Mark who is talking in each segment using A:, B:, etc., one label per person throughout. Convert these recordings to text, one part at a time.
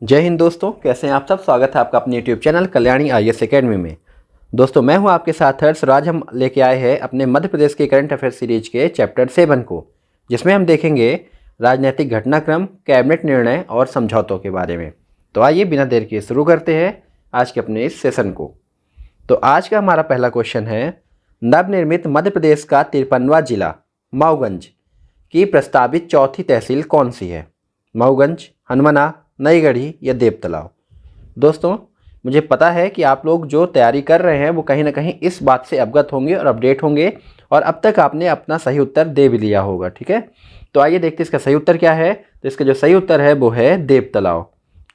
A: जय हिंद दोस्तों, कैसे हैं आप सब। स्वागत है आपका अपने YouTube channel Kalyani IAS academy में। दोस्तों मैं हूं आपके साथ हर्ष। आज हम लेके आए हैं अपने मध्य प्रदेश के करंट अफेयर सीरीज के चैप्टर 7 को, जिसमें हम देखेंगे राजनीतिक घटनाक्रम, कैबिनेट निर्णय और समझौतों के बारे में। तो आइए बिना देर किए शुरू करते हैं आज के अपने इस सेशन को। तो आज का हमारा पहला क्वेश्चन है, नवनिर्मित मध्य प्रदेश का 53वां जिला मऊगंज की प्रस्तावित चौथी तहसील कौन सी है। मऊगंज, हनुमाना, नई गढ़ी या देवतलाव। दोस्तों मुझे पता है कि आप लोग जो तैयारी कर रहे हैं वो कहीं ना कहीं इस बात से अवगत होंगे और अपडेट होंगे, और अब तक आपने अपना सही उत्तर दे भी लिया होगा। ठीक है, तो आइए देखते हैं इसका सही उत्तर क्या है। तो इसका जो सही उत्तर है वो है देवतलाव।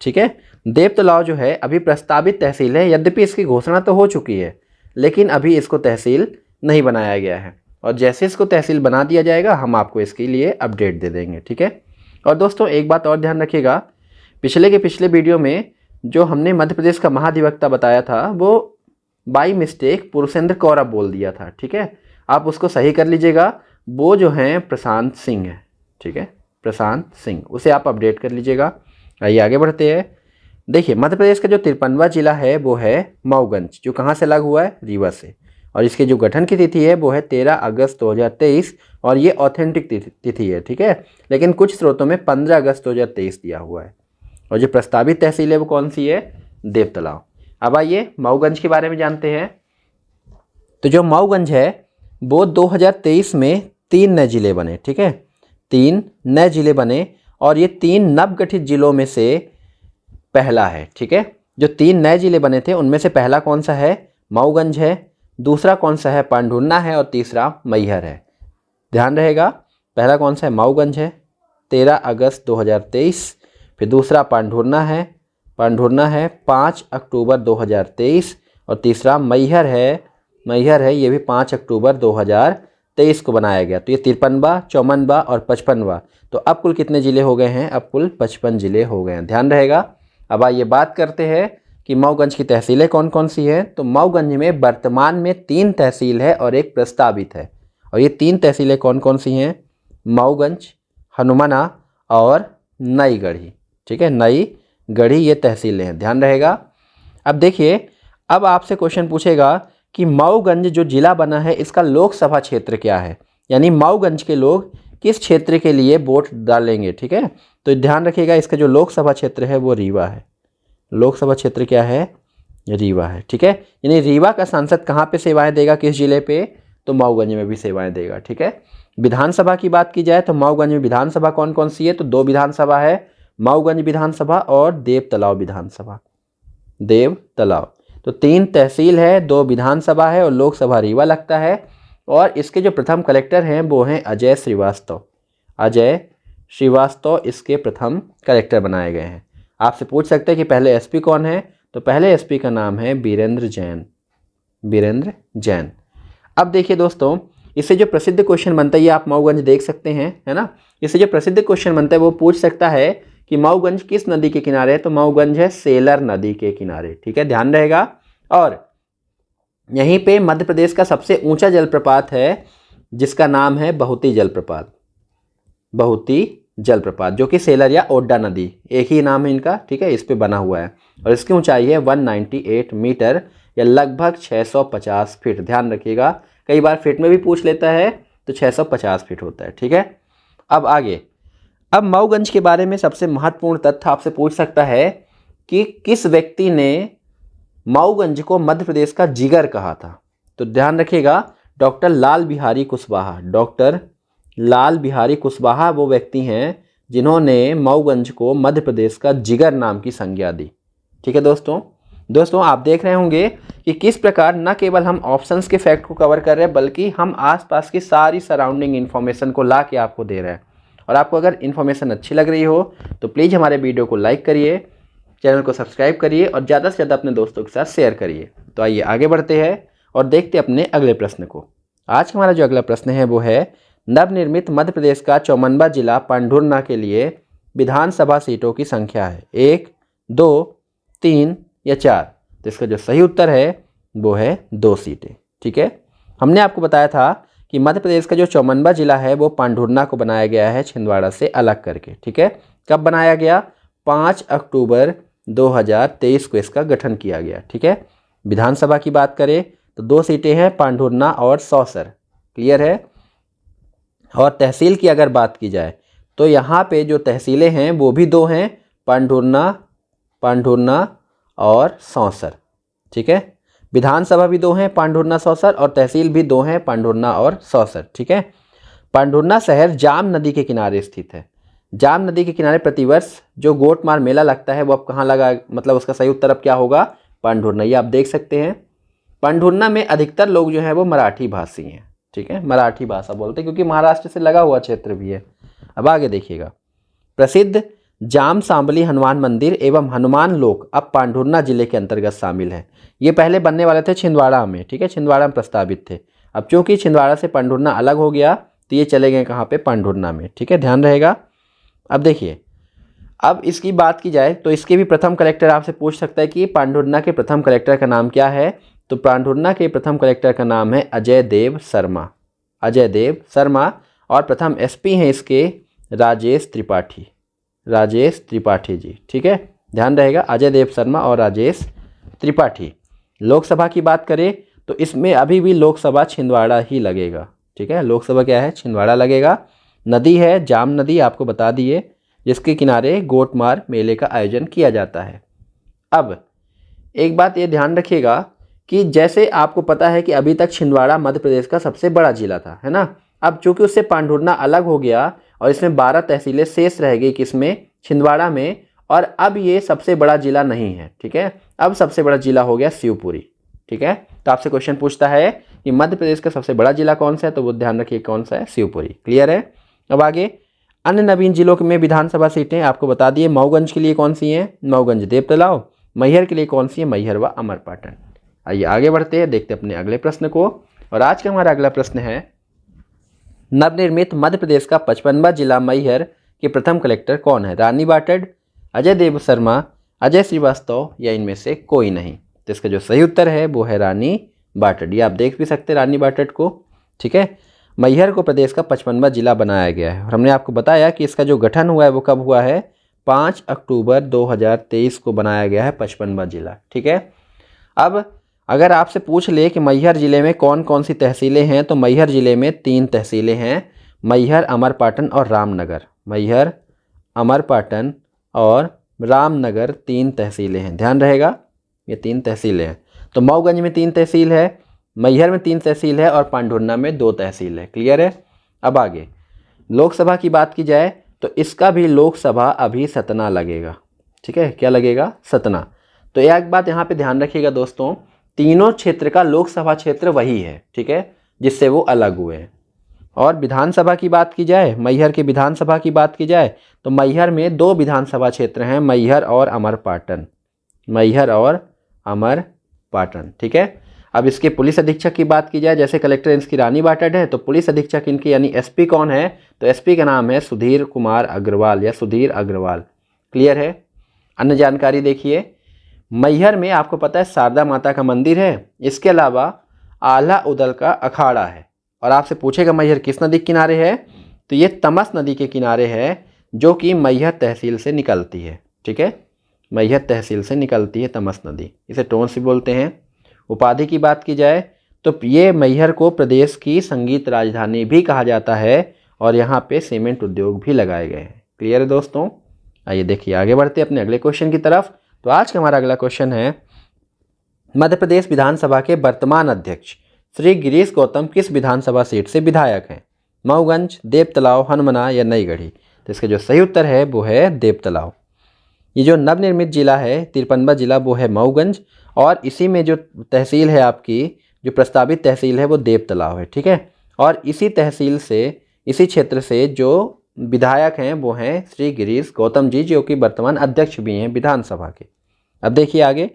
A: ठीक है, देवतलाव जो है अभी प्रस्तावित तहसील है। यद्यपि इसकी घोषणा तो हो चुकी है, लेकिन अभी इसको तहसील नहीं बनाया गया है, और जैसे इसको तहसील बना दिया जाएगा हम आपको इसके लिए अपडेट दे देंगे। ठीक है, और दोस्तों एक बात और ध्यान रखिएगा, पिछले वीडियो में जो हमने मध्य प्रदेश का महाधिवक्ता बताया था वो बाई मिस्टेक पुरुषेंद्र कौरव बोल दिया था। ठीक है, आप उसको सही कर लीजिएगा। वो जो हैं प्रशांत सिंह है। ठीक है, प्रशांत सिंह, उसे आप अपडेट कर लीजिएगा। आइए आगे बढ़ते हैं। देखिए मध्य प्रदेश का जो 53वां जिला है वो है मऊगंज, जो कहाँ से अलग हुआ है, रीवा से। और इसके जो गठन की तिथि है वो है 13 अगस्त 2023, और ये ऑथेंटिक तिथि है। ठीक है, लेकिन कुछ स्रोतों में 15 अगस्त 2023 दिया हुआ है। और जो प्रस्तावित तहसील है वो कौन सी है, देवतलाव। अब आइए मऊगंज के बारे में जानते हैं। तो जो मऊगंज है वो 2023 में 3 नए जिले बने। ठीक है, 3 नए जिले बने, और ये 3 नवगठित जिलों में से पहला है। ठीक है, जो 3 नए जिले बने थे उनमें से पहला कौन सा है, मऊगंज है। दूसरा कौन सा है, पांढुर्ना है। और तीसरा मैहर है। ध्यान रहेगा, पहला कौन सा है, मऊगंज है, 13 अगस्त 2023। फिर दूसरा पांढुर्ना है 5 अक्टूबर 2023। और तीसरा मैहर है, ये भी 5 अक्टूबर 2023 को बनाया गया। तो ये 53वां, 54वां और 55वां। तो अब कुल कितने ज़िले हो गए हैं, अब कुल 55 ज़िले हो गए हैं। ध्यान रहेगा। अब आइए बात करते हैं कि मऊगंज की तहसीलें कौन कौन सी हैं। तो मऊगंज में वर्तमान में 3 तहसील है और एक प्रस्तावित है। और ये 3 तहसीलें कौन कौन सी हैं, मऊगंज, हनुमाना और नई गढ़ी। ठीक है, नई गढ़ी ये तहसीलें हैं। ध्यान रहेगा। अब देखिए, अब आपसे क्वेश्चन पूछेगा कि मऊगंज जो जिला बना है इसका लोकसभा क्षेत्र क्या है, यानी मऊगंज के लोग किस क्षेत्र के लिए वोट डालेंगे। ठीक है, तो ध्यान रखिएगा, इसका जो लोकसभा क्षेत्र है वो रीवा है। लोकसभा क्षेत्र क्या है, रीवा है। ठीक है, यानी रीवा का सांसद कहाँ पे सेवाएं देगा, किस जिले पे, तो मऊगंज में भी सेवाएं देगा। ठीक है, विधानसभा की बात की जाए तो मऊगंज में विधानसभा कौन कौन सी है, तो 2 विधानसभा है, मऊगंज विधानसभा और देवतलाव विधानसभा। देवतलाव, तो 3 तहसील है, 2 विधानसभा है और लोकसभा रीवा लगता है। और इसके जो प्रथम कलेक्टर हैं वो हैं अजय श्रीवास्तव। अजय श्रीवास्तव इसके प्रथम कलेक्टर बनाए गए हैं। आपसे पूछ सकते हैं कि पहले एसपी कौन है, तो पहले एसपी का नाम है बीरेंद्र जैन। बीरेंद्र जैन। अब देखिए दोस्तों, इससे जो प्रसिद्ध क्वेश्चन बनता है, ये आप मऊगंज देख सकते हैं, है ना। इससे जो प्रसिद्ध क्वेश्चन बनता है वो पूछ सकता है कि मऊगंज किस नदी के किनारे है, तो मऊगंज है सेलर नदी के किनारे। ठीक है, ध्यान रहेगा। और यहीं पे मध्य प्रदेश का सबसे ऊंचा जलप्रपात है जिसका नाम है बहुती जलप्रपात। बहुती जलप्रपात, जो कि सेलर या ओड्डा नदी, एक ही नाम है इनका। ठीक है, इस पे बना हुआ है, और इसकी ऊंचाई है 198 मीटर या लगभग 650 फीट। ध्यान रखिएगा, कई बार फीट में भी पूछ लेता है, तो 650 फीट होता है। ठीक है, अब आगे, अब मऊगंज के बारे में सबसे महत्वपूर्ण तथ्य आपसे पूछ सकता है कि किस व्यक्ति ने मऊगंज को मध्य प्रदेश का जिगर कहा था। तो ध्यान रखिएगा, डॉक्टर लाल बिहारी कुशवाहा। डॉक्टर लाल बिहारी कुशवाहा वो व्यक्ति हैं जिन्होंने मऊगंज को मध्य प्रदेश का जिगर नाम की संज्ञा दी। ठीक है दोस्तों आप देख रहे होंगे कि किस प्रकार न केवल हम ऑप्शंस के फैक्ट को कवर कर रहे हैं, बल्कि हम आसपास की सारी सराउंडिंग इन्फॉर्मेशन को ला के आपको दे रहे हैं। और आपको अगर इन्फॉर्मेशन अच्छी लग रही हो तो प्लीज़ हमारे वीडियो को लाइक करिए, चैनल को सब्सक्राइब करिए और ज़्यादा से ज़्यादा अपने दोस्तों के साथ शेयर करिए। तो आइए आगे बढ़ते हैं और देखते अपने अगले प्रश्न को। आज का हमारा जो अगला प्रश्न है वो है, नवनिर्मित मध्य प्रदेश का 54वां जिला पांढुर्ना के लिए विधानसभा सीटों की संख्या है 1, 2, 3 या 4। तो इसका जो सही उत्तर है वो है 2 सीटें। ठीक है, हमने आपको बताया था कि मध्य प्रदेश का जो 54वां जिला है वो पांढुर्ना को बनाया गया है छिंदवाड़ा से अलग करके। ठीक है, कब बनाया गया, 5 अक्टूबर 2023 को इसका गठन किया गया। ठीक है, विधानसभा की बात करें तो 2 सीटें हैं, पांढुर्ना और सौसर। क्लियर है। और तहसील की अगर बात की जाए तो यहाँ पे जो तहसीलें हैं वो भी 2 हैं, पांढुर्ना और सौसर। ठीक है, विधानसभा भी 2 हैं, पांढुर्ना सौसर, और तहसील भी 2 हैं, पांढुर्ना और सौसर। ठीक है, पांढुर्ना शहर जाम नदी के किनारे स्थित है। जाम नदी के किनारे प्रतिवर्ष जो गोटमार मेला लगता है वो अब कहाँ लगा, मतलब उसका सही उत्तर अब क्या होगा, पांढुर्ना। ये आप देख सकते हैं। पांढुर्ना में अधिकतर लोग जो हैं वो मराठी भाषी हैं। ठीक है, मराठी भाषा बोलते हैं क्योंकि महाराष्ट्र से लगा हुआ क्षेत्र भी है। अब आगे देखिएगा, प्रसिद्ध जाम सांबली हनुमान मंदिर एवं हनुमान लोक अब पांढुर्ना जिले के अंतर्गत शामिल है। ये पहले बनने वाले थे छिंदवाड़ा में। ठीक है, छिंदवाड़ा में प्रस्तावित थे। अब चूंकि छिंदवाड़ा से पांढुर्ना अलग हो गया तो ये चले गए कहाँ पे, पांढुर्ना में। ठीक है, ध्यान रहेगा। अब देखिए, अब इसकी बात की जाए तो इसके भी प्रथम कलेक्टर आपसे पूछ सकता है कि पांढुर्ना के प्रथम कलेक्टर का नाम क्या है। तो पांढुर्ना के प्रथम कलेक्टर का नाम है अजय देव शर्मा। अजय देव शर्मा। और प्रथम एसपी हैं इसके राजेश त्रिपाठी जी। ठीक है, ध्यान रहेगा, अजय देव शर्मा और राजेश त्रिपाठी। लोकसभा की बात करें तो इसमें अभी भी लोकसभा छिंदवाड़ा ही लगेगा। ठीक है, लोकसभा क्या है, छिंदवाड़ा लगेगा। नदी है जाम नदी, आपको बता दिए, जिसके किनारे गोटमार मेले का आयोजन किया जाता है। अब एक बात ये ध्यान रखिएगा कि जैसे आपको पता है कि अभी तक छिंदवाड़ा मध्य प्रदेश का सबसे बड़ा जिला था, है ना। अब चूंकि उससे पांढुर्ना अलग हो गया और इसमें 12 तहसीलें शेष रह गई, किसमें, छिंदवाड़ा में, और अब ये सबसे बड़ा जिला नहीं है। ठीक है, अब सबसे बड़ा जिला हो गया शिवपुरी। ठीक है, तो आपसे क्वेश्चन पूछता है कि मध्य प्रदेश का सबसे बड़ा जिला कौन सा है, तो वो ध्यान रखिए कौन सा है, शिवपुरी। क्लियर है। अब आगे अन्य नवीन जिलों में विधानसभा सीटें आपको बता दिए। मऊगंज के लिए कौन सी हैं, मऊगंज देवतलाव। मैहर के लिए कौन सी है, मैहर व अमरपाटन। आइए आगे बढ़ते हैं, देखते हैं अपने अगले प्रश्न को। और आज का हमारा अगला प्रश्न है, नवनिर्मित मध्य प्रदेश का 55वां जिला मैहर के प्रथम कलेक्टर कौन है। रानी बाटड़, अजय देव शर्मा, अजय श्रीवास्तव या इनमें से कोई नहीं। तो इसका जो सही उत्तर है वो है रानी बाटड़। ये आप देख भी सकते हैं रानी बाटड़ को। ठीक है, मैहर को प्रदेश का 55वां जिला बनाया गया है। और हमने आपको बताया कि इसका जो गठन हुआ है वो कब हुआ है, 5 अक्टूबर 2023 को बनाया गया है 55वां जिला। ठीक है, अब अगर आपसे पूछ ले कि मैहर जिले में कौन कौन सी तहसीलें हैं, तो मैहर जिले में 3 तहसीलें हैं, मैहर, अमरपाटन और रामनगर। मैहर, अमरपाटन और रामनगर 3 तहसीलें हैं। ध्यान रहेगा, ये 3 तहसीलें हैं। तो मऊगंज में 3 तहसील है, मैहर में 3 तहसील है और पांढुर्ना में 2 तहसील है। क्लियर है। अब आगे लोकसभा की बात की जाए तो इसका भी लोकसभा अभी सतना लगेगा। ठीक है, क्या लगेगा, सतना। तो एक बात यहाँ पे ध्यान रखिएगा दोस्तों, तीनों क्षेत्र का लोकसभा क्षेत्र वही है। ठीक है, जिससे वो अलग हुए हैं। और विधानसभा की बात की जाए, मैहर के विधानसभा की बात की जाए तो मैहर में 2 विधानसभा क्षेत्र हैं, मैहर और अमरपाटन। मैहर और अमरपाटन। ठीक है, अब इसके पुलिस अधीक्षक की बात की जाए, जैसे कलेक्टर इसकी रानी बाटड़ है, तो पुलिस अधीक्षक इनकी यानी एसपी कौन है, तो एसपी का नाम है सुधीर कुमार अग्रवाल या सुधीर अग्रवाल। क्लियर है। अन्य जानकारी देखिए, मैहर में आपको पता है शारदा माता का मंदिर है, इसके अलावा आल्हा उदल का अखाड़ा है। और आपसे पूछेगा मैहर किस नदी के किनारे है, तो ये तमस नदी के किनारे है, जो कि मैहर तहसील से निकलती है। ठीक है, मैहर तहसील से निकलती है तमस नदी, इसे टोंस भी बोलते हैं। उपाधि की बात की जाए तो ये मैहर को प्रदेश की संगीत राजधानी भी कहा जाता है और यहाँ पे सीमेंट उद्योग भी लगाए गए हैं। क्लियर है दोस्तों। आइए देखिए आगे बढ़ते हैं अपने अगले क्वेश्चन की तरफ। तो आज का हमारा अगला क्वेश्चन है, मध्य प्रदेश विधानसभा के वर्तमान अध्यक्ष श्री गिरीश गौतम किस विधानसभा सीट से विधायक हैं। मऊगंज, देवतलाव, हनुमना या नई गढ़ी। तो इसका जो सही उत्तर है वो है देवतलाव। ये जो नवनिर्मित जिला है 53वां जिला वो है मऊगंज, और इसी में जो तहसील है आपकी, जो प्रस्तावित तहसील है वो देवतलाव है। ठीक है, और इसी तहसील से, इसी क्षेत्र से जो विधायक हैं वो हैं श्री गिरीश गौतम जी, जो कि वर्तमान अध्यक्ष भी हैं विधानसभा के। अब देखिए आगे,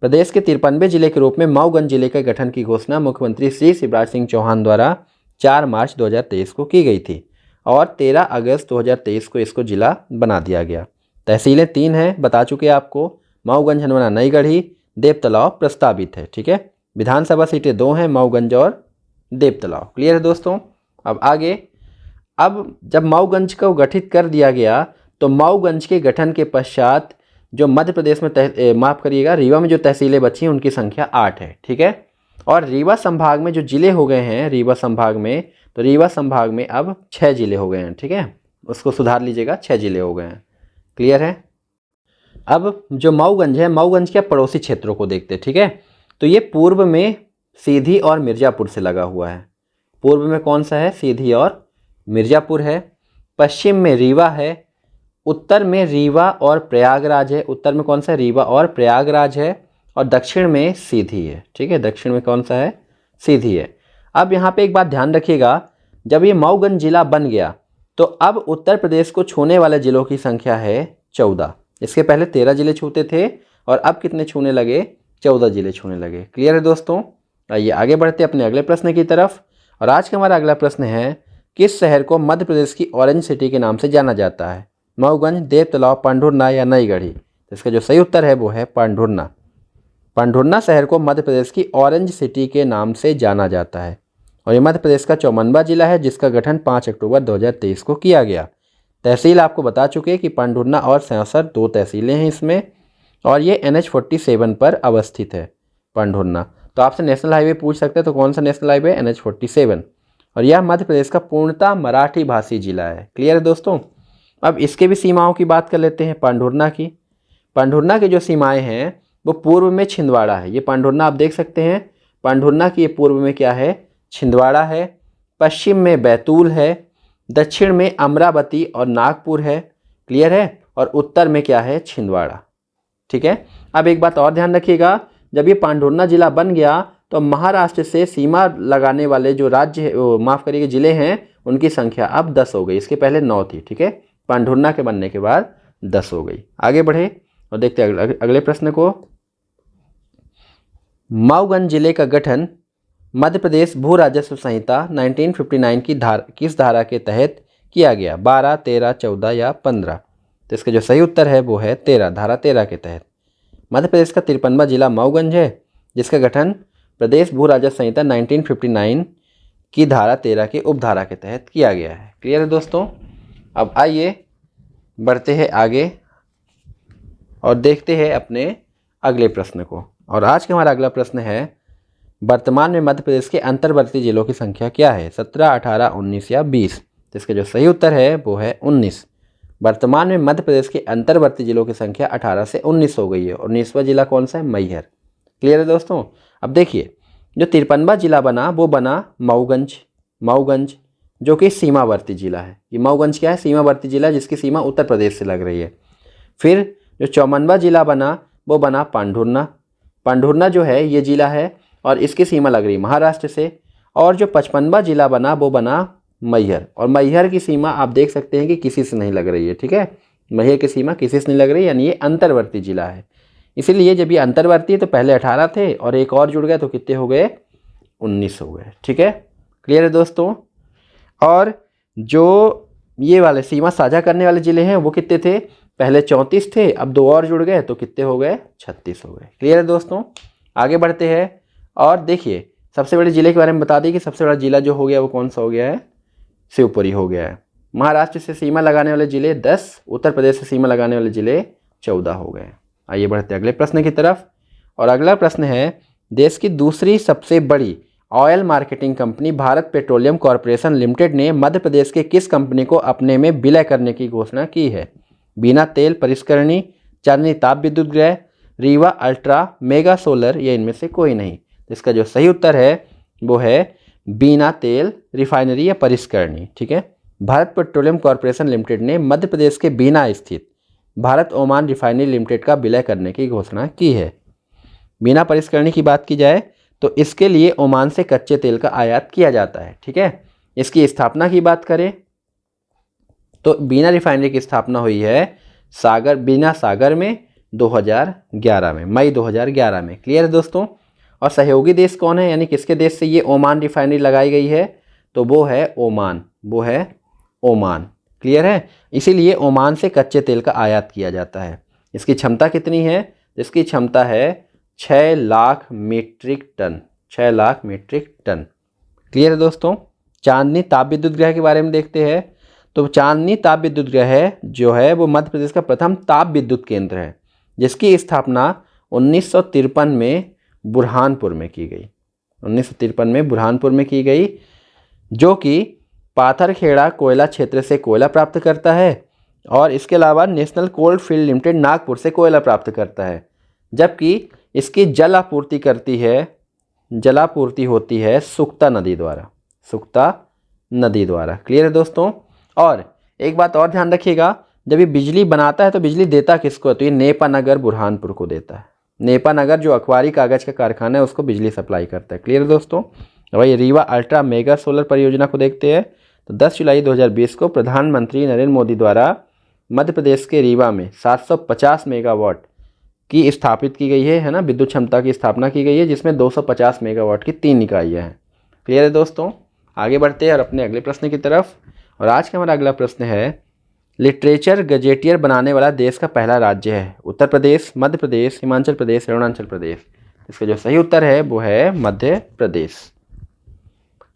A: प्रदेश के 53वें जिले के रूप में मऊगंज जिले के गठन की घोषणा मुख्यमंत्री श्री शिवराज सिंह चौहान द्वारा 4 मार्च 2023 को की गई थी और 13 अगस्त 2023 को इसको जिला बना दिया गया। तहसीलें 3 हैं, बता चुके आपको, मऊगंज, हनुमना, नई गढ़ी, देवतलाव प्रस्तावित है। ठीक है, विधानसभा सीटें 2 हैं, मऊगंज और देवतलाव। क्लियर है दोस्तों। अब आगे, अब जब मऊगंज को गठित कर दिया गया तो मऊगंज के गठन के पश्चात जो मध्य प्रदेश में माफ़ करिएगा, रीवा में जो तहसीलें बची हैं उनकी संख्या 8 है। ठीक है, और रीवा संभाग में जो ज़िले हो गए हैं रीवा संभाग में, तो रीवा संभाग में अब 6 ज़िले हो गए हैं। ठीक है, उसको सुधार लीजिएगा, 6 ज़िले हो गए हैं। क्लियर है। अब जो मऊगंज है, मऊगंज के पड़ोसी क्षेत्रों को देखते हैं। ठीक है, तो ये पूर्व में सीधी और मिर्ज़ापुर से लगा हुआ है। पूर्व में कौन सा है? सीधी और मिर्ज़ापुर है। पश्चिम में रीवा है। उत्तर में रीवा और प्रयागराज है। उत्तर में कौन सा है? रीवा और प्रयागराज है। और दक्षिण में सीधी है। ठीक है, दक्षिण में कौन सा है? सीधी है। अब यहाँ पे एक बात ध्यान रखिएगा, जब ये मऊगंज जिला बन गया तो अब उत्तर प्रदेश को छूने वाले ज़िलों की संख्या है 14। इसके पहले 13 ज़िले छूते थे और अब कितने छूने लगे? 14 ज़िले छूने लगे। क्लियर है दोस्तों। आइए आगे बढ़ते अपने अगले प्रश्न की तरफ। और आज का हमारा अगला प्रश्न है, किस शहर को मध्य प्रदेश की ऑरेंज सिटी के नाम से जाना जाता है? मऊगंज, देवतलाव, पांढुर्ना या नई गढ़ी? तो इसका जो सही उत्तर है वो है पांढुर्ना। पांढुर्ना शहर को मध्य प्रदेश की ऑरेंज सिटी के नाम से जाना जाता है और ये मध्य प्रदेश का 54वां जिला है जिसका गठन 5 अक्टूबर 2023 को किया गया। तहसील आपको बता चुके हैं कि पांढुर्ना और स्यांसर 2 तहसीलें हैं इसमें, और ये NH47 पर अवस्थित है पांढुर्ना। तो आपसे नेशनल हाईवे पूछ सकते हैं, तो कौन सा नेशनल हाईवे? NH47। और यह मध्य प्रदेश का पूर्णतः मराठी भाषी जिला है। क्लियर है दोस्तों। अब इसके भी सीमाओं की बात कर लेते हैं पांढुर्ना की। पांढुर्ना की जो सीमाएं हैं वो पूर्व में छिंदवाड़ा है। ये पांढुर्ना आप देख सकते हैं, पांढुर्ना की ये पूर्व में क्या है? छिंदवाड़ा है। पश्चिम में बैतूल है। दक्षिण में अमरावती और नागपुर है। क्लियर है। और उत्तर में क्या है? छिंदवाड़ा। ठीक है। अब एक बात और ध्यान रखिएगा, जब ये पांढुर्ना जिला बन गया तो महाराष्ट्र से सीमा लगाने वाले जो राज्य माफ़ करिएगा ज़िले हैं उनकी संख्या अब 10 हो गई। इसके पहले 9 थी। ठीक है, पांढुर्ना के बनने के बाद 10 हो गई। आगे बढ़े और देखते हैं अगले प्रश्न को। मऊगंज जिले का गठन मध्य प्रदेश भू राजस्व संहिता 1959 की किस धारा के तहत किया गया? 12, 13, 14 या 15? तो इसका जो सही उत्तर है वो है 13, धारा 13 के तहत। मध्य प्रदेश का 53वां जिला मऊगंज है जिसका गठन प्रदेश भू राजस्व संहिता 1959 की धारा 13 के उपधारा के तहत किया गया है। क्लियर है दोस्तों। अब आइए बढ़ते हैं आगे और देखते हैं अपने अगले प्रश्न को। और आज का हमारा अगला प्रश्न है, वर्तमान में मध्य प्रदेश के अंतर्वर्ती जिलों की संख्या क्या है? 17, 18, 19 या 20? तो इसका जो सही उत्तर है वो है 19। वर्तमान में मध्य प्रदेश के अंतर्वर्ती जिलों की संख्या 18 से 19 हो गई है। और 19वां जिला कौन सा है? मैहर। क्लियर है दोस्तों। अब देखिए, जो 53वां जिला बना वो बना मऊगंज जो कि सीमावर्ती जिला है। ये मऊगंज क्या है? सीमावर्ती जिला जिसकी सीमा उत्तर प्रदेश से लग रही है। फिर जो 54वां जिला बना वो बना पांढुर्ना जो है ये जिला है और इसकी सीमा लग रही महाराष्ट्र से। और जो 55वां जिला बना वो बना मैहर, और मैहर की सीमा आप देख सकते हैं कि किसी से नहीं लग रही है। ठीक है, मैहर की सीमा किसी से नहीं लग रही, यानी ये अंतर्वर्ती जिला है। इसीलिए जब ये अंतर्वर्ती है तो पहले 18 थे और एक और जुड़ गए तो कितने हो गए? 19 हो गए। ठीक है, क्लियर है दोस्तों। और जो ये वाले सीमा साझा करने वाले ज़िले हैं वो कितने थे? पहले 34 थे, अब 2 और जुड़ गए तो कितने हो गए? 36 हो गए। क्लियर है दोस्तों। आगे बढ़ते हैं और देखिए, सबसे बड़े ज़िले के बारे में बता दी कि सबसे बड़ा ज़िला जो हो गया वो कौन सा हो गया है? शिवपुरी हो गया है। महाराष्ट्र से सीमा लगाने वाले ज़िले 10, उत्तर प्रदेश से सीमा लगाने वाले ज़िले 14 हो गए। आइए बढ़ते हैं अगले प्रश्न की तरफ। और अगला प्रश्न है, देश की दूसरी सबसे बड़ी oil marketing company Bharat petroleum corporation limited ने मध्य प्रदेश के किस कंपनी को अपने में विलय करने की घोषणा की है? बीना तेल परिष्करणी, चांदनी ताप विद्युत गृह, रीवा अल्ट्रा मेगा सोलर या इनमें से कोई नहीं? इसका जो सही उत्तर है वो है बीना तेल रिफाइनरी या परिष्करणी। ठीक है, भारत पेट्रोलियम कॉरपोरेशन लिमिटेड ने मध्य प्रदेश के बीना स्थित भारत ओमान रिफाइनरी लिमिटेड का विलय करने की घोषणा की है। बीना परिष्करणी की बात की जाए तो इसके लिए ओमान से कच्चे तेल का आयात किया जाता है। ठीक है, इसकी स्थापना की बात करें तो बीना रिफाइनरी की स्थापना हुई है बीना सागर में 2011 में, मई 2011 में। क्लियर है दोस्तों। और सहयोगी देश कौन है, यानी किसके देश से ये ओमान रिफाइनरी लगाई गई है? तो वो है ओमान। क्लियर है, इसीलिए ओमान से कच्चे तेल का आयात किया जाता है। इसकी क्षमता कितनी है? इसकी क्षमता है 6 lakh metric ton. 6 lakh metric ton. Clear है दोस्तों। चांदनी ताप विद्युत गृह के बारे में देखते हैं तो चांदनी ताप विद्युत ग्रह जो है वो मध्य प्रदेश का प्रथम ताप विद्युत केंद्र है, जिसकी स्थापना 1953 में बुरहानपुर में की गई। 1953 में बुरहानपुर में की गई, जो कि पाथरखेड़ा कोयला क्षेत्र से कोयला प्राप्त करता है, और इसके अलावा national coal field limited Nagpur से कोयला प्राप्त करता है, जबकि इसकी जलापूर्ति होती है सुक्ता नदी द्वारा। सुक्ता नदी द्वारा। क्लियर है दोस्तों। और एक बात और ध्यान रखिएगा, जब ये बिजली बनाता है तो बिजली देता किसको है, तो ये नेपानगर बुरहानपुर को देता है। नेपानगर जो अखबारी कागज़ का कारखाना है उसको बिजली सप्लाई करता है। क्लियर है दोस्तों। वही रीवा अल्ट्रा मेगा सोलर परियोजना को देखते हैं, तो 10 जुलाई 2020 को प्रधानमंत्री नरेंद्र मोदी द्वारा मध्य प्रदेश के रीवा में 750 मेगावाट की स्थापित की गई है ना, विद्युत क्षमता की स्थापना की गई है, जिसमें 250 मेगावाट की 3 इकाइयाँ हैं। क्लियर है दोस्तों। आगे बढ़ते हैं और अपने अगले प्रश्न की तरफ। और आज का हमारा अगला प्रश्न है, लिटरेचर गजेटियर बनाने वाला देश का पहला राज्य है उत्तर प्रदेश, मध्य प्रदेश, हिमाचल प्रदेश, अरुणाचल प्रदेश। इसका जो सही उत्तर है वो है मध्य प्रदेश।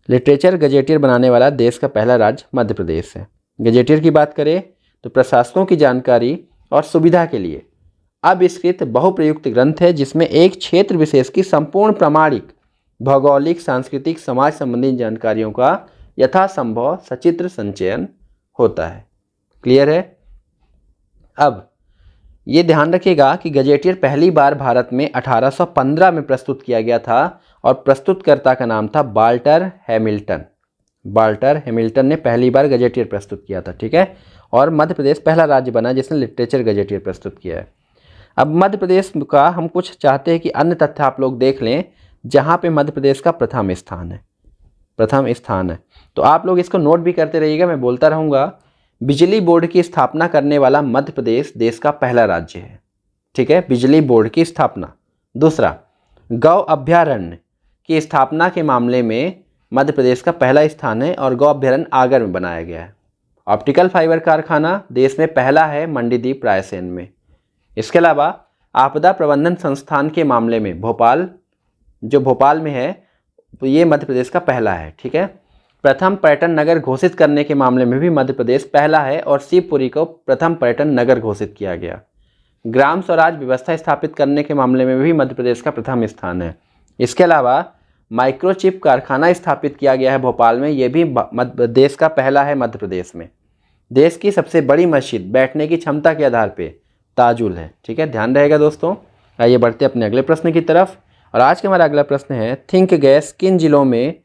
A: लिटरेचर गजेटियर बनाने वाला देश का पहला राज्य मध्य प्रदेश है। गजेटियर की बात करें तो प्रशासकों की जानकारी और सुविधा के लिए आविष्कृत बहुप्रयुक्त ग्रंथ है, जिसमें एक क्षेत्र विशेष की संपूर्ण प्रामाणिक भौगोलिक, सांस्कृतिक, समाज संबंधी जानकारियों का यथासंभव सचित्र संचयन होता है। क्लियर है। अब ये ध्यान रखिएगा कि गजेटियर पहली बार भारत में 1815 में प्रस्तुत किया गया था और प्रस्तुतकर्ता का नाम था वाल्टर हैमिल्टन। वाल्टर हैमिल्टन ने पहली बार गजेटियर प्रस्तुत किया था। ठीक है। और मध्य प्रदेश पहला राज्य बना जिसने लिटरेचर गजेटियर प्रस्तुत किया है। अब मध्य प्रदेश का हम कुछ चाहते हैं कि अन्य तथ्य आप लोग देख लें, जहाँ पे मध्य प्रदेश का प्रथम स्थान है। तो आप लोग इसको नोट भी करते रहिएगा, मैं बोलता रहूँगा। बिजली बोर्ड की स्थापना करने वाला मध्य प्रदेश देश का पहला राज्य है। ठीक है, बिजली बोर्ड की स्थापना। दूसरा, गौ अभ्यारण्य की स्थापना के मामले में मध्य प्रदेश का पहला स्थान है और गौ अभ्यारण्य आगर में बनाया गया है। ऑप्टिकल फाइबर कारखाना देश में पहला है मंडीदीप रायसेन में। इसके अलावा आपदा प्रबंधन संस्थान के मामले में भोपाल में है, तो ये मध्य प्रदेश का पहला है। ठीक है। प्रथम पर्यटन नगर घोषित करने के मामले में भी मध्य प्रदेश पहला है और शिवपुरी को प्रथम पर्यटन नगर घोषित किया गया। ग्राम स्वराज व्यवस्था स्थापित करने के मामले में भी मध्य प्रदेश का प्रथम स्थान है। इसके अलावा माइक्रोचिप कारखाना स्थापित किया गया है भोपाल में, ये भी देश का पहला है मध्य प्रदेश में। देश की सबसे बड़ी मस्जिद बैठने की क्षमता के आधार पर ताजुल है। ठीक है, ध्यान रहेगा दोस्तों। आइए बढ़ते अपने अगले प्रश्न की तरफ। और आज का हमारा अगला प्रश्न है, थिंक गैस किन जिलों में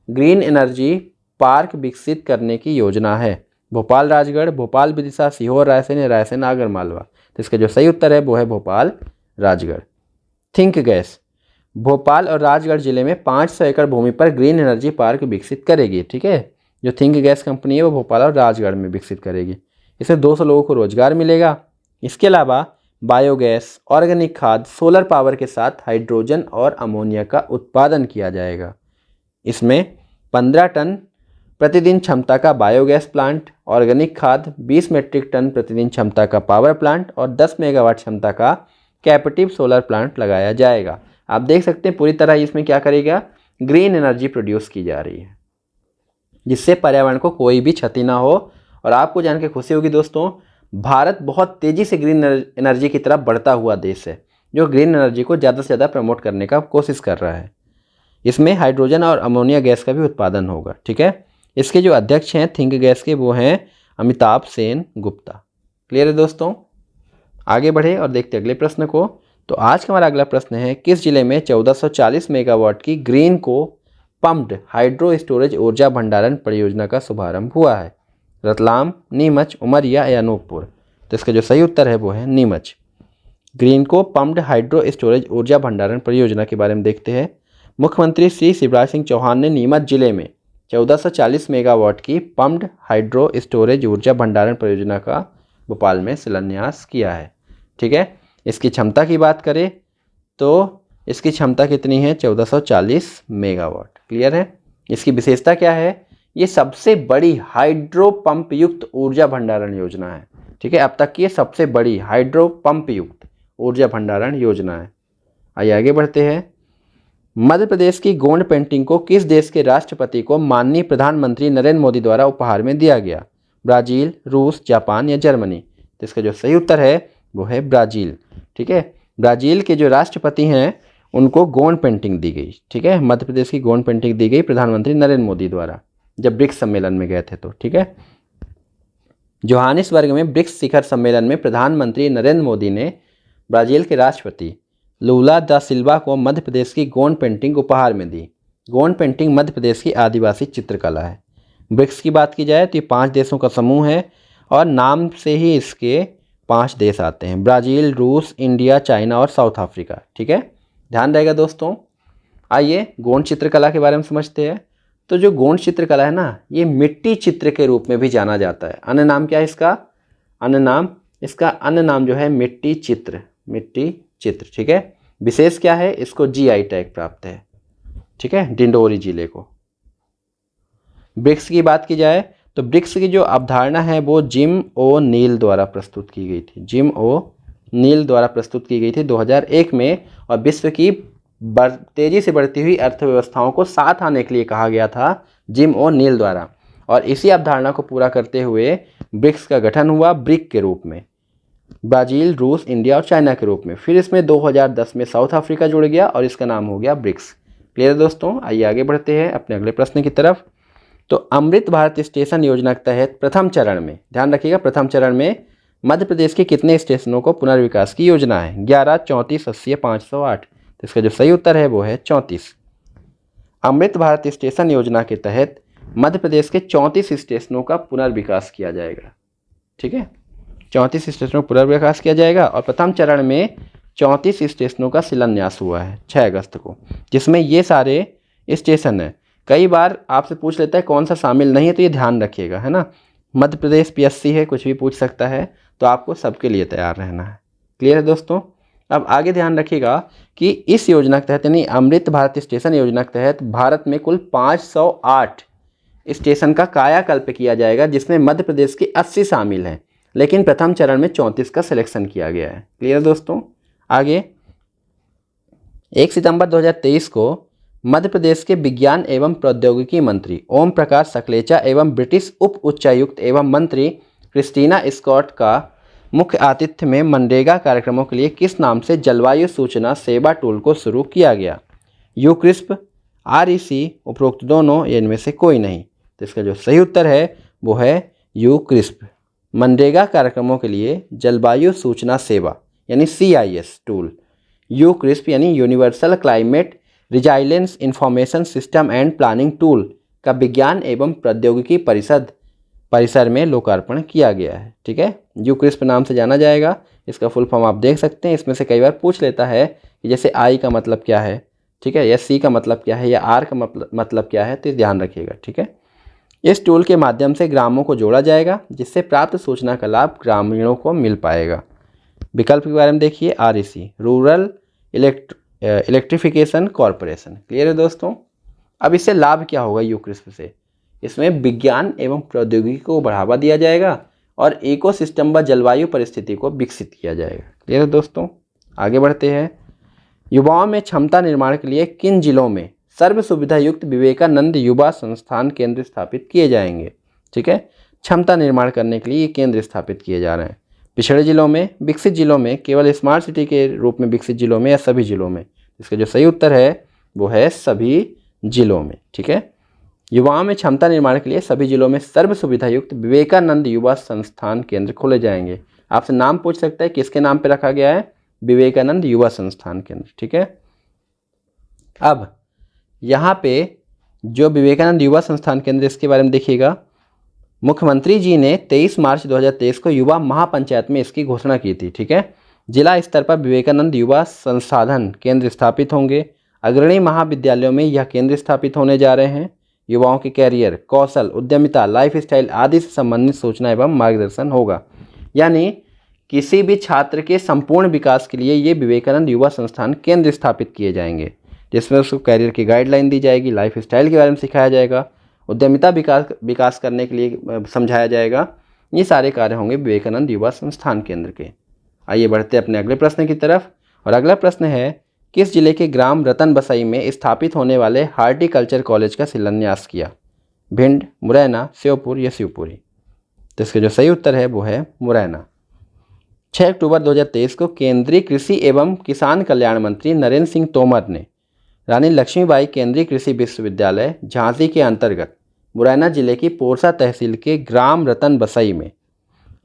A: ग्रीन एनर्जी पार्क विकसित करने की योजना है? भोपाल राजगढ़, भोपाल विदिशा, सीहोर रायसेन या रायसेन आगर मालवा। तो इसका जो सही उत्तर है वो है भोपाल राजगढ़। थिंक गैस भोपाल और राजगढ़ जिले में 500 एकड़ भूमि पर ग्रीन एनर्जी पार्क विकसित करेगी। ठीक है, जो थिंक गैस कंपनी है वो भोपाल और राजगढ़ में विकसित करेगी। इसमें 200 लोगों को रोजगार मिलेगा। इसके अलावा बायोगैस, ऑर्गेनिक खाद, सोलर पावर के साथ हाइड्रोजन और अमोनिया का उत्पादन किया जाएगा। इसमें 15 टन प्रतिदिन क्षमता का बायोगैस प्लांट, ऑर्गेनिक खाद, 20 मीट्रिक टन प्रतिदिन क्षमता का पावर प्लांट और 10 मेगावाट क्षमता का कैपेटिव सोलर प्लांट लगाया जाएगा। आप देख सकते हैं पूरी तरह इसमें क्या करेगा, ग्रीन एनर्जी प्रोड्यूस की जा रही है, जिससे पर्यावरण को कोई भी क्षति ना हो। और आपको जान के खुशी होगी दोस्तों, भारत बहुत तेज़ी से ग्रीन एनर्जी की तरफ बढ़ता हुआ देश है, जो ग्रीन एनर्जी को ज़्यादा से ज़्यादा प्रमोट करने का कोशिश कर रहा है। इसमें हाइड्रोजन और अमोनिया गैस का भी उत्पादन होगा। ठीक है। इसके जो अध्यक्ष हैं थिंक गैस के वो हैं अमिताभ सेन गुप्ता। क्लियर है दोस्तों। आगे बढ़े और देखते अगले प्रश्न को। तो आज का हमारा अगला प्रश्न है, किस जिले में 1440 मेगावाट की ग्रीन को पम्प्ड हाइड्रो स्टोरेज ऊर्जा भंडारण परियोजना का शुभारंभ हुआ है? रतलाम, नीमच, उमरिया या अनूपपुर। तो इसका जो सही उत्तर है वो है नीमच। ग्रीन को पम्प्ड हाइड्रो स्टोरेज ऊर्जा भंडारण परियोजना के बारे में देखते हैं। मुख्यमंत्री श्री शिवराज सिंह चौहान ने नीमच जिले में 1440 मेगावाट की पम्प्ड हाइड्रो स्टोरेज ऊर्जा भंडारण परियोजना का भोपाल में शिलान्यास किया है। ठीक है। इसकी क्षमता की बात करें तो इसकी क्षमता कितनी है? 1440 मेगावाट। क्लियर है। इसकी विशेषता क्या है? ये सबसे बड़ी हाइड्रो पंप युक्त ऊर्जा भंडारण योजना है। ठीक है, अब तक की ये सबसे बड़ी हाइड्रो पंप युक्त ऊर्जा भंडारण योजना है। आइए आगे बढ़ते हैं। मध्य प्रदेश की गोंड पेंटिंग को किस देश के राष्ट्रपति को माननीय प्रधानमंत्री नरेंद्र मोदी द्वारा उपहार में दिया गया? ब्राज़ील, रूस, जापान या जर्मनी? तो इसका जो सही उत्तर है वो है ब्राज़ील। ठीक है, ब्राज़ील के जो राष्ट्रपति हैं उनको गोंड पेंटिंग दी गई। ठीक है, मध्य प्रदेश की गोंड पेंटिंग दी गई प्रधानमंत्री नरेंद्र मोदी द्वारा जब ब्रिक्स सम्मेलन में गए थे तो। ठीक है, जोहानिसबर्ग में ब्रिक्स शिखर सम्मेलन में प्रधानमंत्री नरेंद्र मोदी ने ब्राज़ील के राष्ट्रपति लूला दा सिल्वा को मध्य प्रदेश की गोंड पेंटिंग उपहार में दी। गोंड पेंटिंग मध्य प्रदेश की आदिवासी चित्रकला है। ब्रिक्स की बात की जाए तो ये 5 देशों का समूह है और नाम से ही इसके 5 देश आते हैं, ब्राज़ील, रूस, इंडिया, चाइना और साउथ अफ्रीका। ठीक है, ध्यान रहेगा दोस्तों। आइए गोंड चित्रकला के बारे में समझते हैं। तो जो गोंड चित्रकला है ना, ये मिट्टी चित्र के रूप में भी जाना जाता है। अन्य नाम क्या है इसका? इसका अन्य नाम जो है मिट्टी चित्र। ठीक है, विशेष क्या है, इसको जीआई टैग प्राप्त है। ठीक है, डिंडोरी जिले को। ब्रिक्स की बात की जाए तो ब्रिक्स की जो अवधारणा है वो जिम ओ नील द्वारा प्रस्तुत की गई थी। जिम ओ नील द्वारा प्रस्तुत की गई थी 2001 में, और विश्व की तेजी से बढ़ती हुई अर्थव्यवस्थाओं को साथ आने के लिए कहा गया था जिम ओ नील द्वारा। और इसी अवधारणा को पूरा करते हुए ब्रिक्स का गठन हुआ ब्रिक के रूप में, ब्राज़ील, रूस, इंडिया और चाइना के रूप में। फिर इसमें 2010 में साउथ अफ्रीका जुड़ गया और इसका नाम हो गया ब्रिक्स। क्लियर है दोस्तों? आइए आगे बढ़ते हैं अपने अगले प्रश्न की तरफ। तो अमृत भारत स्टेशन योजना के तहत प्रथम चरण में, ध्यान रखिएगा, प्रथम चरण में मध्य प्रदेश के कितने स्टेशनों को पुनर्विकास की योजना है? 11, 34, 80 या 508? तो इसका जो सही उत्तर है वो है 34। अमृत भारत स्टेशन योजना के तहत मध्य प्रदेश के 34 स्टेशनों का पुनर्विकास किया जाएगा। ठीक है, 34 स्टेशनों का पुनर्विकास किया जाएगा और प्रथम चरण में 34 स्टेशनों का शिलान्यास हुआ है 6 अगस्त को, जिसमें ये सारे स्टेशन हैं। कई बार आपसे पूछ लेता है कौन सा शामिल नहीं है, तो ये ध्यान रखिएगा, है ना। मध्य प्रदेश पीएससी है, कुछ भी पूछ सकता है, तो आपको सबके लिए तैयार रहना है। क्लियर है दोस्तों? अब आगे ध्यान रखिएगा कि इस योजना के तहत, यानी अमृत भारत स्टेशन योजना के तहत भारत में कुल 508 स्टेशन का कायाकल्प किया जाएगा, जिसमें मध्य प्रदेश के 80 शामिल हैं, लेकिन प्रथम चरण में 34 का सिलेक्शन किया गया है। क्लियर है दोस्तों? आगे 1 सितंबर 2023 को मध्य प्रदेश के विज्ञान एवं प्रौद्योगिकी मंत्री ओम प्रकाश सकलेचा एवं ब्रिटिश उप उच्चायुक्त एवं मंत्री क्रिस्टीना स्कॉट का मुख्य आतिथ्य में मनरेगा कार्यक्रमों के लिए किस नाम से जलवायु सूचना सेवा टूल को शुरू किया गया? यूक्रिस्प, REC, उपरोक्त दोनों या इनमें से कोई नहीं? तो इसका जो सही उत्तर है वो है यूक्रिस्प। मनरेगा कार्यक्रमों के लिए जलवायु सूचना सेवा यानी CIS टूल, यूक्रिस्प यानी universal climate resilience information system and planning tool का विज्ञान एवं प्रौद्योगिकी परिसर में लोकार्पण किया गया है। ठीक है, यूक्रिस्प नाम से जाना जाएगा। इसका फुल फॉर्म आप देख सकते हैं। इसमें से कई बार पूछ लेता है कि जैसे I का मतलब क्या है, ठीक है, या C का मतलब क्या है, या R का मतलब क्या है, तो ध्यान रखिएगा। ठीक है, इस टूल के माध्यम से ग्रामों को जोड़ा जाएगा, जिससे प्राप्त सूचना का लाभ ग्रामीणों को मिल पाएगा। विकल्प के बारे में देखिए, REC, rural electrification corporation. Clear है दोस्तों? अब इससे लाभ क्या होगा यूक्रिस्प से? इसमें विज्ञान एवं प्रौद्योगिकी को बढ़ावा दिया जाएगा और इकोसिस्टम व जलवायु परिस्थिति को विकसित किया जाएगा। क्लियर है दोस्तों? आगे बढ़ते हैं। युवाओं में क्षमता निर्माण के लिए किन जिलों में सर्व सुविधा युक्त विवेकानंद युवा संस्थान केंद्र स्थापित किए जाएंगे? ठीक है, क्षमता निर्माण करने के लिए ये केंद्र स्थापित किए जा रहे हैं। पिछड़े जिलों में, विकसित जिलों में, केवल स्मार्ट सिटी के रूप में विकसित जिलों में, या सभी जिलों में? इसका जो सही उत्तर है वो है सभी जिलों में। ठीक है, युवाओं में क्षमता निर्माण के लिए सभी जिलों में सर्व सुविधा युक्त विवेकानंद युवा संस्थान केंद्र खोले जाएंगे। आपसे नाम पूछ सकता है किसके नाम पे रखा गया है? विवेकानंद युवा संस्थान केंद्र। ठीक है, अब यहाँ पे जो विवेकानंद युवा संस्थान केंद्र, इसके बारे में देखिएगा। मुख्यमंत्री जी ने 23 मार्च 2023 को युवा महापंचायत में इसकी घोषणा की थी। ठीक है, जिला स्तर पर विवेकानंद युवा संसाधन केंद्र स्थापित होंगे। अग्रणी महाविद्यालयों में यह केंद्र स्थापित होने जा रहे हैं। युवाओं के कैरियर, कौशल, उद्यमिता, लाइफस्टाइल आदि से संबंधित सूचना एवं मार्गदर्शन होगा। यानी किसी भी छात्र के संपूर्ण विकास के लिए ये विवेकानंद युवा संस्थान केंद्र स्थापित किए जाएंगे, जिसमें उसको कैरियर की गाइडलाइन दी जाएगी, लाइफस्टाइल के बारे में सिखाया जाएगा, उद्यमिता विकास करने के लिए समझाया जाएगा। ये सारे कार्य होंगे विवेकानंद युवा संस्थान केंद्र के। आइए बढ़ते हैं अपने अगले प्रश्न की तरफ। और अगला प्रश्न है, किस जिले के ग्राम रतन बसई में स्थापित होने वाले हार्टिकल्चर कॉलेज का शिलान्यास किया? भिंड, मुरैना, श्योपुर या शिवपुरी? तो इसका जो सही उत्तर है वो है मुरैना। 6 अक्टूबर 2023 को केंद्रीय कृषि एवं किसान कल्याण मंत्री नरेंद्र सिंह तोमर ने रानी लक्ष्मीबाई केंद्रीय कृषि विश्वविद्यालय झांसी के अंतर्गत मुरैना जिले की पोरसा तहसील के ग्राम रतन बसई में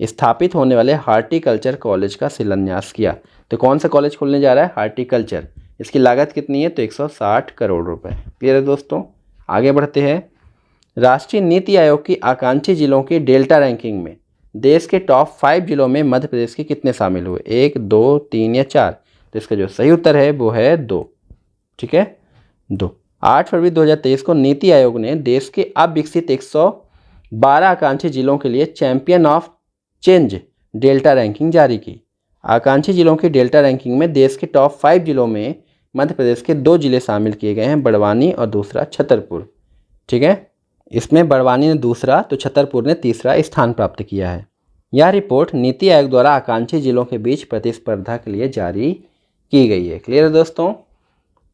A: स्थापित होने वाले हार्टिकल्चर कॉलेज का शिलान्यास किया। तो कौन सा कॉलेज खुलने जा रहा है? हार्टिकल्चर। इसकी लागत कितनी है? तो 160 करोड़ रुपए। क्लियर है दोस्तों? आगे बढ़ते हैं। राष्ट्रीय नीति आयोग की आकांक्षी जिलों की डेल्टा रैंकिंग में देश के टॉप 5 जिलों में मध्य प्रदेश के कितने शामिल हुए? 1, 2, 3 या 4? तो इसका जो सही उत्तर है वो है 2। ठीक है, 2। 8 फरवरी 2023 को नीति आयोग ने देश के अविकसित 112 आकांक्षी जिलों के लिए champion of change delta ranking जारी की। आकांक्षी जिलों की डेल्टा रैंकिंग में देश के टॉप 5 जिलों में मध्य प्रदेश के 2 जिले शामिल किए गए हैं, बड़वानी और दूसरा छतरपुर। ठीक है, इसमें बड़वानी ने दूसरा तो छतरपुर ने तीसरा स्थान प्राप्त किया है। यह रिपोर्ट नीति आयोग द्वारा आकांक्षी जिलों के बीच प्रतिस्पर्धा के लिए जारी की गई है। क्लियर है दोस्तों?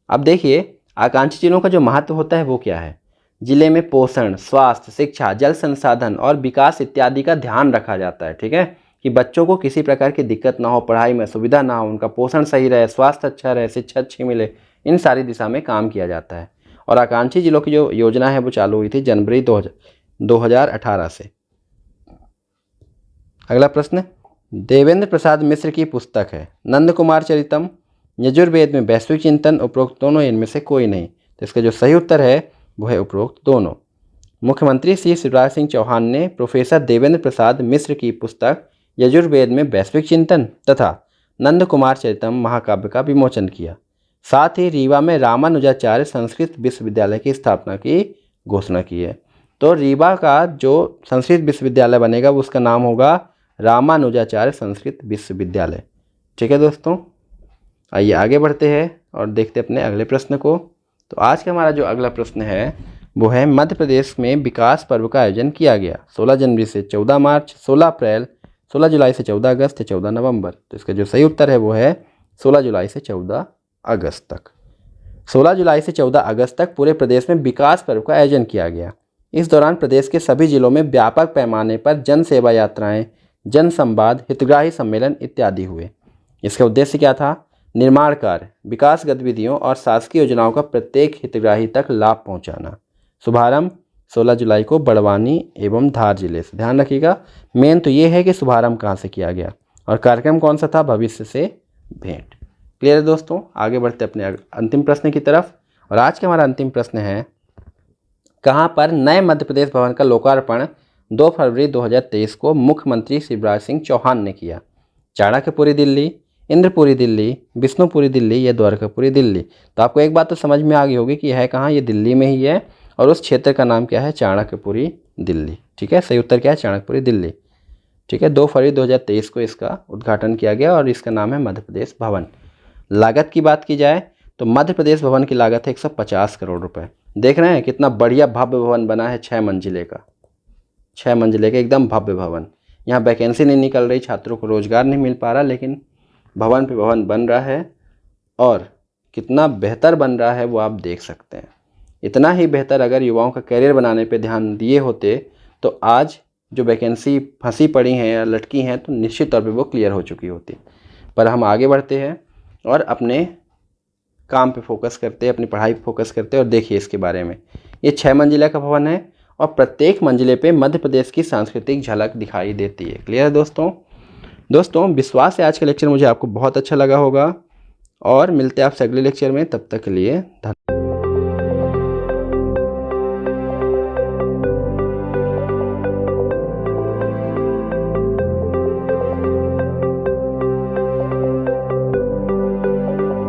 A: अब देखिए आकांक्षी जिलों का जो महत्व होता है वो क्या है। जिले में पोषण, स्वास्थ्य, शिक्षा, जल संसाधन और विकास इत्यादि का ध्यान रखा जाता है। ठीक है, कि बच्चों को किसी प्रकार की दिक्कत ना हो, पढ़ाई में सुविधा ना हो, उनका पोषण सही रहे, स्वास्थ्य अच्छा रहे, शिक्षा अच्छी मिले, इन सारी दिशा में काम किया जाता है। और आकांक्षी जिलों की जो योजना है वो चालू हुई थी जनवरी 2018 से। अगला प्रश्न देवेंद्र प्रसाद मिश्र की पुस्तक है नंद कुमार चरितम, यजुर्वेद में वैश्विक चिंतन, उपरोक्त दोनों, इनमें से कोई नहीं। तो इसका जो सही उत्तर है वो है उपरोक्त दोनों। मुख्यमंत्री श्री शिवराज सिंह चौहान ने प्रोफेसर देवेंद्र प्रसाद मिश्र की पुस्तक यजुर्वेद में वैश्विक चिंतन तथा नंद कुमार चरितम महाकाव्य का विमोचन किया। साथ ही रीवा में रामानुजाचार्य संस्कृत विश्वविद्यालय की स्थापना की घोषणा की है। तो रीवा का जो संस्कृत विश्वविद्यालय बनेगा उसका नाम होगा रामानुजाचार्य संस्कृत विश्वविद्यालय। ठीक है दोस्तों, आइए आगे बढ़ते हैं और देखते हैं अपने अगले प्रश्न को। तो आज का हमारा जो अगला प्रश्न है वो है मध्य प्रदेश में विकास पर्व का आयोजन किया गया 16 जनवरी से 14 मार्च, 16 अप्रैल, 16 जुलाई से 14 अगस्त या 14 नवंबर। तो इसका जो सही उत्तर है वो है 16 जुलाई से 14 अगस्त तक। 16 जुलाई से 14 अगस्त तक पूरे प्रदेश में विकास पर्व का आयोजन किया गया। इस दौरान प्रदेश के सभी जिलों में व्यापक पैमाने पर जन सेवा यात्राएं, जन संवाद, हितग्राही सम्मेलन इत्यादि हुए। इसका उद्देश्य क्या था? निर्माण कार्य, विकास गतिविधियों और शासकीय योजनाओं का प्रत्येक हितग्राही तक लाभ पहुंचाना। शुभारंभ 16 जुलाई को बड़वानी एवं धार जिले से। ध्यान रखिएगा, मेन तो ये है कि शुभारंभ कहाँ से किया गया और कार्यक्रम कौन सा था? भविष्य से भेंट। क्लियर है दोस्तों? आगे बढ़ते अपने अंतिम प्रश्न की तरफ। और आज का हमारा अंतिम प्रश्न है कहाँ पर नए मध्य प्रदेश भवन का लोकार्पण 2 फरवरी 2023 को मुख्यमंत्री शिवराज सिंह चौहान ने किया? चाणक्यपुरी दिल्ली, इंद्रपुरी दिल्ली, विष्णुपुरी दिल्ली या द्वारकापुरी दिल्ली। तो आपको एक बात तो समझ में आ गई होगी कि यह है कहाँ? ये दिल्ली में ही है और उस क्षेत्र का नाम क्या है? चाणक्यपुरी दिल्ली। ठीक है, सही उत्तर क्या है? चाणक्यपुरी दिल्ली। ठीक है, 2 फरवरी 2023 को इसका उद्घाटन किया गया और इसका नाम है मध्य प्रदेश भवन। लागत की बात की जाए तो मध्य प्रदेश भवन की लागत है 150 करोड़ रुपए। देख रहे हैं कितना बढ़िया भव्य भवन बना है, 6 मंजिले का, 6 मंजिले का एकदम भव्य भवन। यहाँ वैकेंसी नहीं निकल रही, छात्रों को रोजगार नहीं मिल पा रहा, लेकिन भवन पे भवन बन रहा है और कितना बेहतर बन रहा है वो आप देख सकते हैं। इतना ही बेहतर अगर युवाओं का करियर बनाने पे ध्यान दिए होते तो आज जो वैकेंसी फंसी पड़ी हैं या लटकी हैं तो निश्चित तौर पे वो क्लियर हो चुकी होती। पर हम आगे बढ़ते हैं और अपने काम पे फोकस करते हैं, अपनी पढ़ाई पे फोकस करते हैं। और देखिए इसके बारे में, ये 6 मंजिला का भवन है और प्रत्येक मंजिले पे मध्य प्रदेश की सांस्कृतिक झलक दिखाई देती है। क्लियर है दोस्तों? विश्वास है आज का लेक्चर मुझे आपको बहुत अच्छा लगा होगा और मिलते हैं आपसे अगले लेक्चर में। तब तक के लिए धन्यवाद।